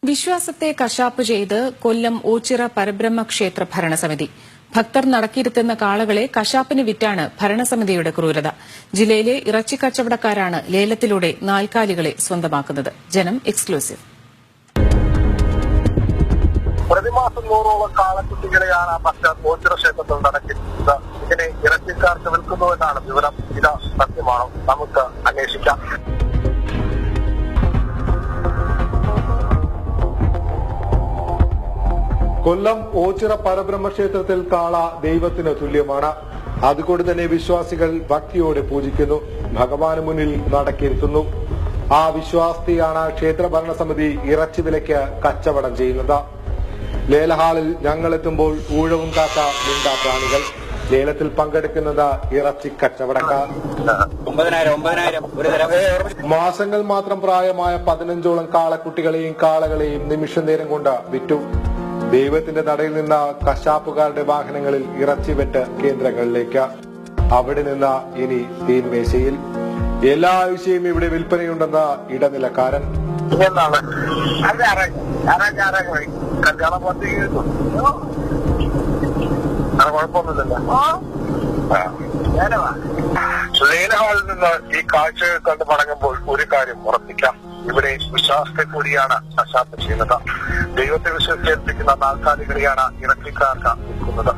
വിശ്വാസത്തെ കശാപ്പ് ചെയ്ത് കൊല്ലം ഓച്ചിറ പരബ്രഹ്മ ക്ഷേത്ര ഭരണസമിതി. ഭക്തർ നടക്കിയിരുത്തുന്ന കാളകളെ കശാപ്പിന് വിറ്റാണ് ഭരണസമിതിയുടെ ക്രൂരത. ജില്ലയിലെ ഇറച്ചിക്കച്ചവടക്കാരാണ് ലേലത്തിലൂടെ നാൽക്കാലികളെ സ്വന്തമാക്കുന്നത്. ജനം എക്സ്ക്ലൂസീവ്. പ്രതിമാസം 100ഓളം കാളക്കുട്ടികളെയാണ് ഭക്തർ ഓച്ചിറ ക്ഷേത്രത്തിൽ നടക്കുന്നത്. ഇതിനെ ഇറച്ചിക്കാർക്ക് വിൽക്കുന്നുവെന്നാണ് വിവരം. ഇത് സത്യമാണോ? നമുക്ക് അന്വേഷിക്കാം. കൊല്ലം ഓച്ചിറ പരബ്രഹ്മ ക്ഷേത്രത്തിൽ കാള ദൈവത്തിന് തുല്യമാണ്. അതുകൊണ്ട് തന്നെ വിശ്വാസികൾ ഭക്തിയോടെ പൂജിക്കുന്നു, ഭഗവാന് മുന്നിൽ നടക്കിരുത്തുന്നു. ആ വിശ്വാസത്തെയാണ് ക്ഷേത്ര ഭരണസമിതി ഇറച്ചി വിലയ്ക്ക് കച്ചവടം ചെയ്യുന്നത്. ലേലഹാളിൽ ഞങ്ങളെത്തുമ്പോൾ ഊഴവും കാത്ത മിണ്ടാ പ്രാണികൾ. ലേലത്തിൽ പങ്കെടുക്കുന്നത് ഇറച്ചി കച്ചവടക്കാർ. 9,000 മാസങ്ങൾ മാത്രം പ്രായമായ 15ഓളം കാളക്കുട്ടികളെയും കാളകളെയും നിമിഷ നേരം കൊണ്ട് വിറ്റു. ദൈവത്തിന്റെ നടയിൽ നിന്ന് കശാപ്പുകാരുടെ വാഹനങ്ങളിൽ ഇറച്ചിവെട്ട് കേന്ദ്രങ്ങളിലേക്ക്. അവിടെ നിന്ന് ഇനി തീൻമേശയിൽ. എല്ലാ ആഴ്ചയും ഇവിടെ വിൽപ്പനയുണ്ടെന്ന് ഇടനിലക്കാരൻ. ലേലഹാളിൽ നിന്ന് ഈ കാഴ്ചകൾ കണ്ട് മടങ്ങുമ്പോൾ ഒരു കാര്യം ഉറപ്പിക്കാം: ഇവിടെ വിശ്വാസത്തെ കൂടിയാണ് കശാപ്പ് ചെയ്യുന്നത്. ദൈവത്തെ വിശ്വസിച്ചേൽപ്പിക്കുന്ന നാൽക്കാലികളെയാണ് ഇറച്ചിക്കാർക്ക് വിൽക്കുന്നത്.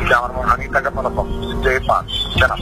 ക്യാമറമാൻ അനീതകമൊപ്പം ജയ്പാൽ, ജനം.